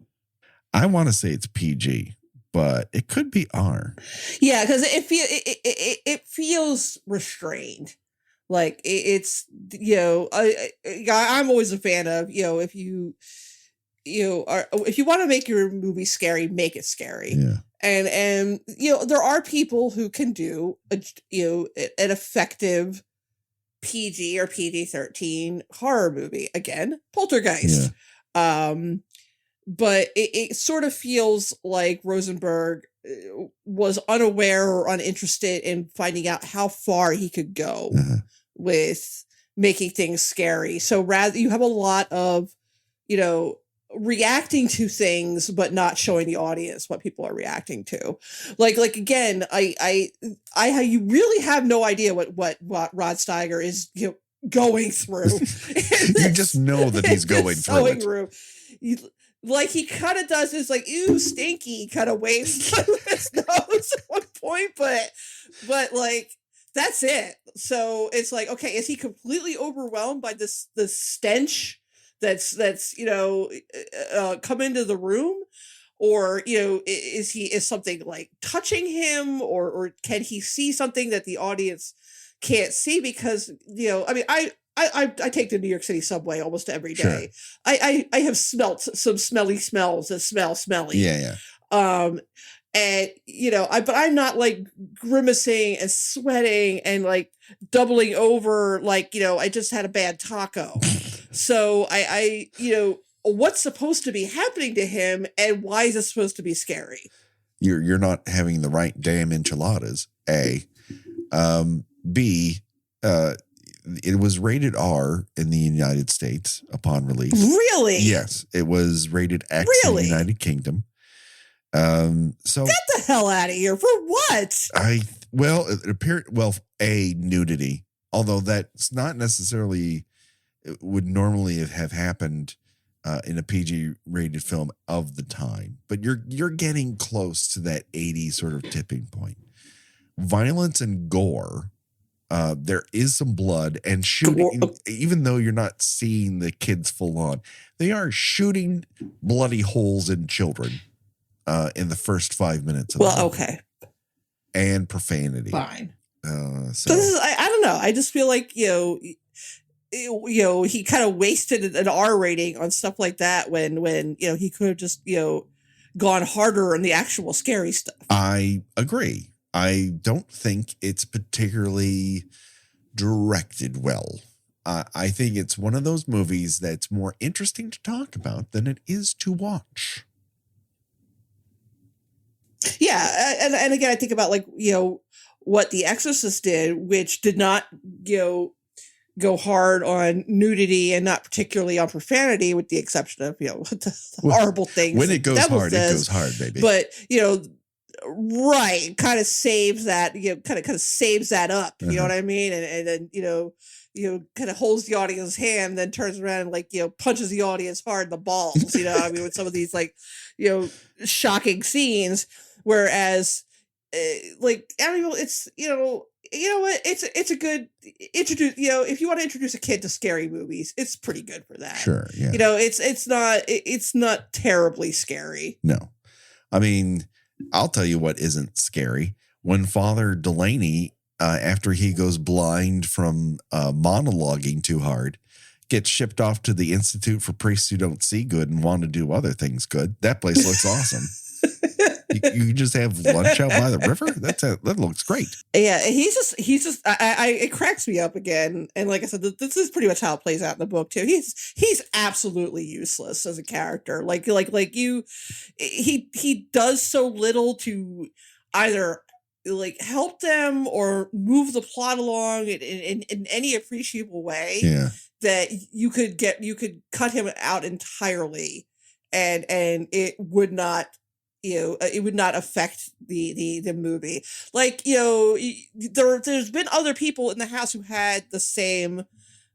I want to say it's PG, but it could be R. Yeah, because it feels restrained. Like it's, you know, I'm always a fan of, you know, if you want to make your movie scary, make it scary. Yeah. And you know, there are people who can do an effective PG or PG-13 horror movie. Again, Poltergeist. Yeah. But it sort of feels like Rosenberg was unaware or uninterested in finding out how far he could go with making things scary. So rather, you have a lot of, you know, reacting to things, but not showing the audience what people are reacting to. Like again, you really have no idea what Rod Steiger is, you know, going through. You just know that he's going through it. Like he kind of does this like, ew, stinky kind of waves his nose at one point, but like that's it. So it's like, okay, is he completely overwhelmed by this stench that's you know come into the room, or you know, is something like touching him, or can he see something that the audience can't see? Because, you know, I mean, I take the New York City subway almost every day. Sure. I have smelt some smelly smells that smell smelly. Yeah. And you know, but I'm not like grimacing and sweating and like doubling over like, you know, I just had a bad taco. So I you know, what's supposed to be happening to him, and why is it supposed to be scary? You're not having the right damn enchiladas. A, B, it was rated R in the United States upon release. Really? Yes, it was rated X in the United Kingdom. So get the hell out of here. For what? It appeared, A, nudity, although that's not necessarily, it would normally have happened in a PG rated film of the time, but you're getting close to that 80 sort of tipping point. Violence and gore. There is some blood and shooting, even though you're not seeing the kids full on. They are shooting bloody holes in children in the first 5 minutes of the movie. Okay. And profanity. Fine. So this is, I don't know. I just feel like, you know, he kind of wasted an R rating on stuff like that when you know, he could have just, you know, gone harder on the actual scary stuff. I agree. I don't think it's particularly directed well. I think it's one of those movies that's more interesting to talk about than it is to watch. Yeah, and again, I think about, like, you know, what The Exorcist did, which did not, you know, go hard on nudity and not particularly on profanity, with the exception of, you know, the horrible things. When it goes hard, it goes hard, baby. But, you know, right, kind of saves that, you know, kind of saves that up. You know what I mean? And then, you know, kind of holds the audience's hand, then turns around and, like, you know, punches the audience hard in the balls. You know, I mean, with some of these, like, you know, shocking scenes. Whereas, like, Amityville, it's, you know what, it's a good introduce. You know, if you want to introduce a kid to scary movies, it's pretty good for that. Sure, yeah. You know, it's not terribly scary. No, I mean, I'll tell you what isn't scary. When Father Delaney, after he goes blind from monologuing too hard, gets shipped off to the Institute for Priests Who Don't See Good and want to do other things good. That place looks awesome. You just have lunch out by the river. That looks great. Yeah, he's just. It cracks me up again. And like I said, this is pretty much how it plays out in the book too. He's absolutely useless as a character. He does so little to either like help them or move the plot along in any appreciable way. Yeah. That you could cut him out entirely, and it would not. It would not affect the movie. Like, there's been other people in the house who had the same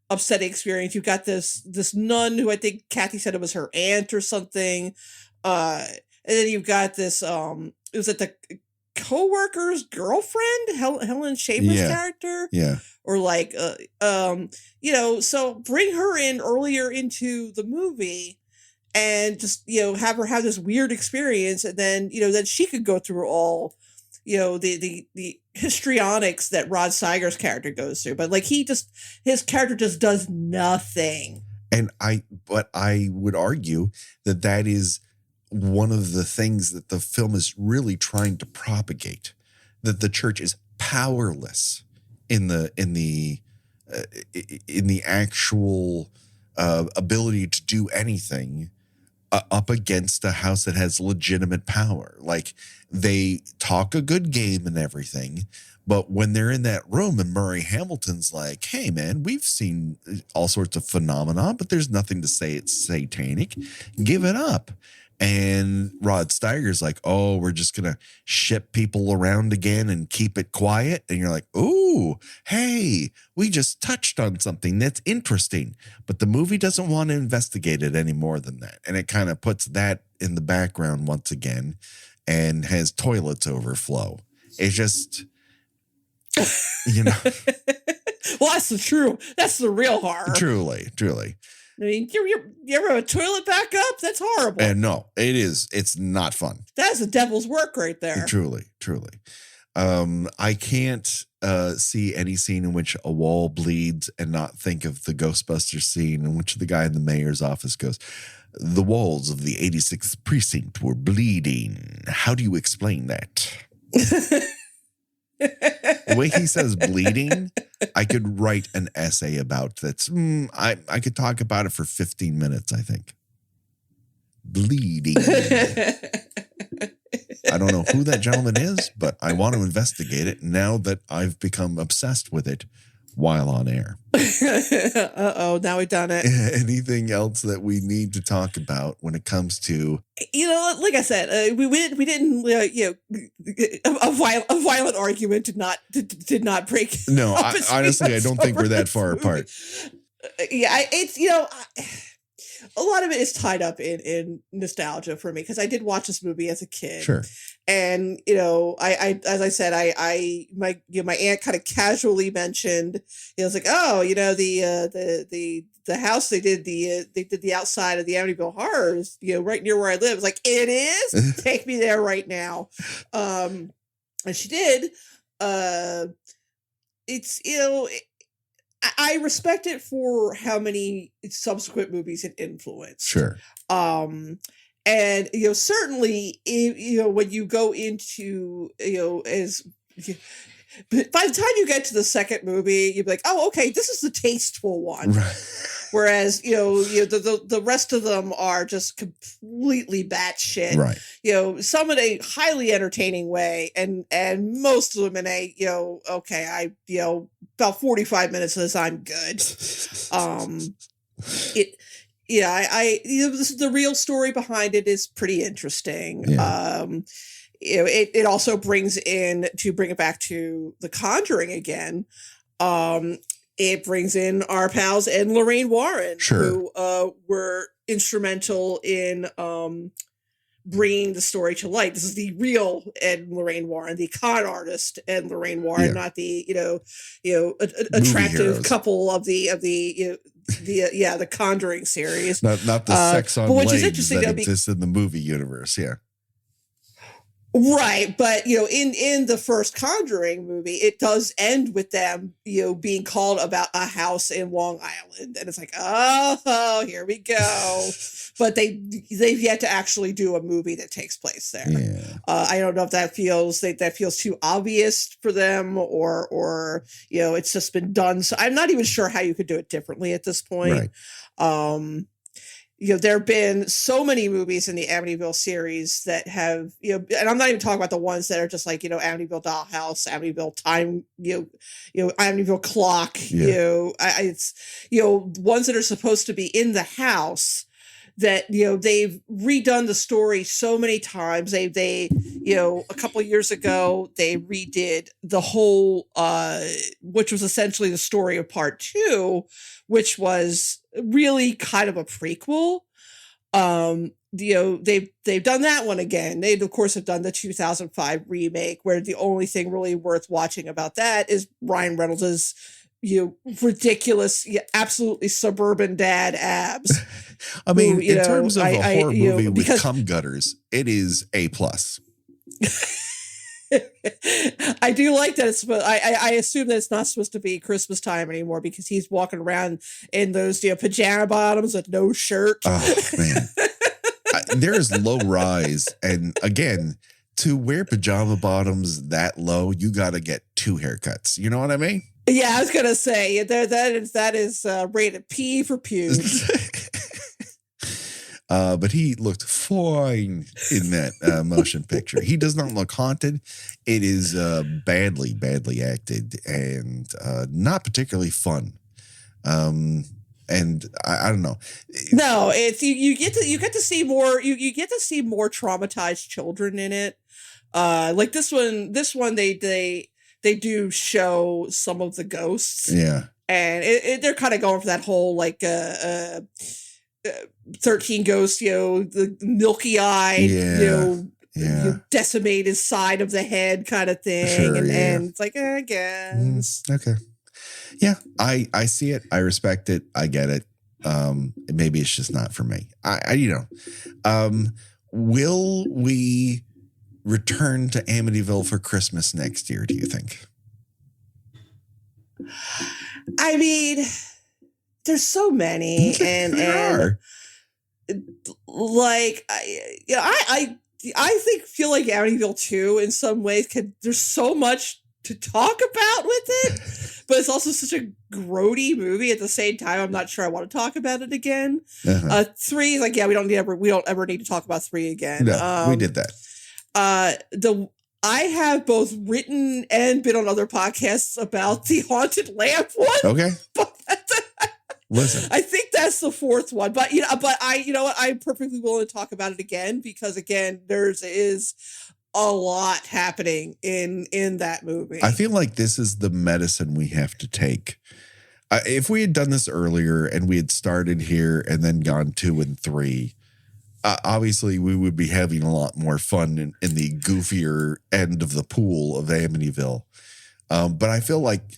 upsetting experience. You've got this nun who I think Kathy said it was her aunt or something. And then you've got this, it was the co-worker's girlfriend, Helen Shaver's character. Yeah. Or like, so bring her in earlier into the movie. And just, have her have this weird experience. And then, then she could go through all, the histrionics that Rod Steiger's character goes through. But like his character just does nothing. But I would argue that is one of the things that the film is really trying to propagate, that the church is powerless in the actual ability to do anything up against a house that has legitimate power. Like, they talk a good game and everything, but when they're in that room and Murray Hamilton's like, hey man, we've seen all sorts of phenomena, but there's nothing to say it's satanic. Give it up. And Rod Steiger's like, oh, we're just going to ship people around again and keep it quiet. And you're like, ooh, hey, we just touched on something that's interesting. But the movie doesn't want to investigate it any more than that. And it kind of puts that in the background once again and has toilets overflow. It's just, Well, that's the real horror. Truly. I mean, you ever have a toilet back up? That's horrible. And no, it's not fun. That's the devil's work right there. Truly. I can't see any scene in which a wall bleeds and not think of the Ghostbusters scene in which the guy in the mayor's office goes, the walls of the 86th precinct were bleeding. How do you explain that? The way he says bleeding, I could write an essay about that. I could talk about it for 15 minutes, I think. Bleeding. I don't know who that gentleman is, but I want to investigate it now that I've become obsessed with it while on air. Uh-oh, now we've done it. Anything else that we need to talk about when it comes to... like I said, we didn't, a violent argument did not break. No, honestly, I don't think we're that far apart. Yeah, it's, a lot of it is tied up in nostalgia for me, because I did watch this movie as a kid. Sure. And, I as I said, my aunt kind of casually mentioned, it's like, oh, the house they did the outside of the Amityville Horrors, right near where I live. It's like, it is? Take me there right now. And she did. It's, I respect it for how many subsequent movies it influenced. Sure. And, certainly, when you go into, by the time you get to the second movie, you'd be like, oh, okay, this is the tasteful one. Right. Whereas, the rest of them are just completely batshit. Right. Some in a highly entertaining way, and most of them in a, about 45 minutes of this, I'm good. The real story behind it is pretty interesting. Yeah. It also brings in, to bring it back to The Conjuring again, it brings in our pals Ed and Lorraine Warren, sure, who were instrumental in bringing the story to light. This is the real Ed and Lorraine Warren, the con artist Ed and Lorraine Warren, not the attractive couple of the Conjuring series, not the sex on legs which is interesting that exists in the movie universe. Yeah. Right, but in the first Conjuring movie, it does end with them, being called about a house in Long Island, and it's like, oh, here we go. But they've yet to actually do a movie that takes place there. Yeah. I don't know if that feels too obvious for them, or it's just been done. So I'm not even sure how you could do it differently at this point. Right. There have been so many movies in the Amityville series that have, and I'm not even talking about the ones that are just like, Amityville Dollhouse, Amityville Time, Amityville Clock, Yeah. it's, ones that are supposed to be in the house that, they've redone the story so many times. They a couple of years ago, they redid the whole, which was essentially the story of part 2, which was really kind of a prequel. They've done that one again. They of course have done the 2005 remake, where the only thing really worth watching about that is Ryan Reynolds's ridiculous, absolutely suburban dad abs. I mean, in terms of a horror movie with cum gutters, it is A+. I do like that. I assume that it's not supposed to be Christmas time anymore, because he's walking around in those pajama bottoms with no shirt. Oh man, there's low rise, and again, to wear pajama bottoms that low, you got to get 2 haircuts. You know what I mean? Yeah, I was gonna say that is rated P for pubes. But he looked fine in that motion picture. He does not look haunted. It is badly acted, and not particularly fun. And I don't know. No, it's you get to see more. You get to see more traumatized children in it. Like this one, they do show some of the ghosts. Yeah, and they're kind of going for that whole like 13 Ghosts, the milky eyed, decimated side of the head kind of thing. Sure, and it's like, I guess. Okay. Yeah, I see it. I respect it. I get it. Maybe it's just not for me. Will we return to Amityville for Christmas next year, do you think? I mean, there's so many, and like I feel like Amityville 2 in some ways there's so much to talk about with it, but it's also such a grody movie at the same time. I'm not sure I want to talk about it again. 3 is like, we don't ever need to talk about 3 again. No, we did that. I have both written and been on other podcasts about the haunted lamp one. Okay. Listen, I think that's the 4th one, but I'm perfectly willing to talk about it again, because again, is a lot happening in that movie. I feel like this is the medicine we have to take. If we had done this earlier and we had started here and then gone 2 and 3, obviously we would be having a lot more fun in the goofier end of the pool of Amityville. But I feel like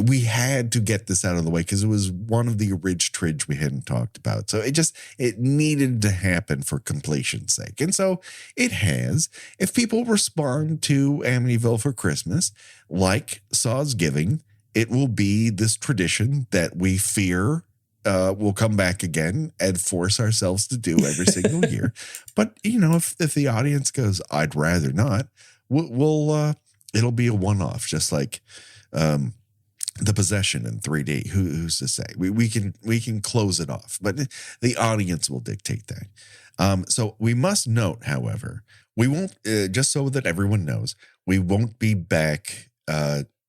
we had to get this out of the way because it was one of the Orig Trig we hadn't talked about. So it needed to happen for completion's sake. And so it has. If people respond to Amityville for Christmas, like Saw's Giving, it will be this tradition that we fear will come back again and force ourselves to do every single year. But, if the audience goes, I'd rather not, we'll it'll be a one-off, just like The Possession in 3D. Who's to say? We can close it off, but the audience will dictate that. So we must note, however, we won't, just so that everyone knows, we won't be back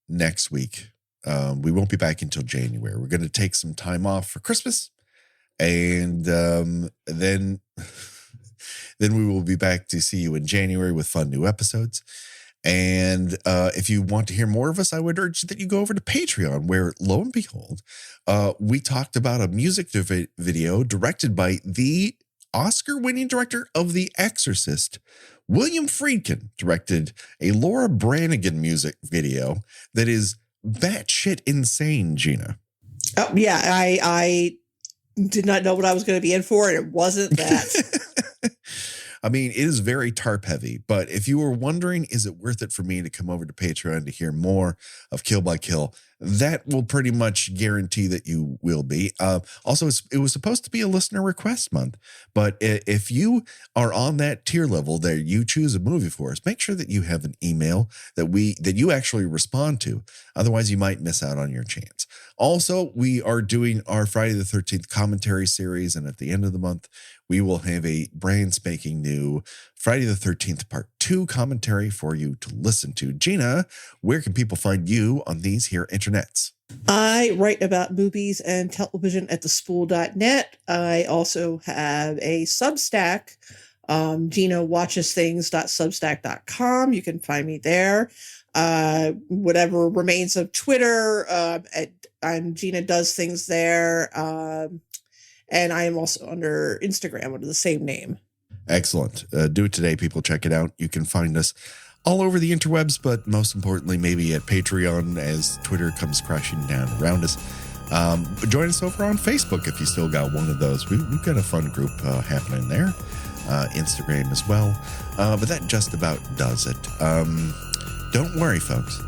next week. We won't be back until January. We're going to take some time off for Christmas, and then we will be back to see you in January with fun new episodes. And if you want to hear more of us, I would urge that you go over to Patreon, where, lo and behold, we talked about a music video directed by the Oscar-winning director of The Exorcist, William Friedkin, directed a Laura Branigan music video that is batshit insane, Gina. Oh, yeah, I did not know what I was going to be in for, and it wasn't that. I mean, it is very tarp heavy, but if you were wondering, is it worth it for me to come over to Patreon to hear more of Kill by Kill? That will pretty much guarantee that you will be. Also, it was supposed to be a listener request month, but if you are on that tier level there, you choose a movie for us, make sure that you have an email that you actually respond to. Otherwise, you might miss out on your chance. Also, we are doing our Friday the 13th commentary series, and at the end of the month, we will have a brand spanking new Friday the 13th Part 2 commentary for you to listen to. Gina, where can people find you on these here internets? I write about movies and television at thespool.net. I also have a Substack, GinaWatchesThings.substack.com. You can find me there. Whatever remains of Twitter, I'm Gina Does Things there. And I am also under Instagram under the same name. Excellent. Do it today, people. Check it out. You can find us all over the interwebs, but most importantly, maybe at Patreon as Twitter comes crashing down around us. Join us over on Facebook if you still got one of those. We've got a fun group happening there. Instagram as well. But that just about does it. Don't worry, folks.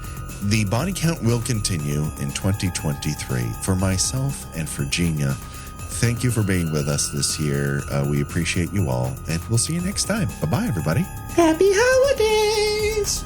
The body count will continue in 2023. For myself and for Gina, thank you for being with us this year. We appreciate you all, and we'll see you next time. Bye-bye, everybody. Happy holidays!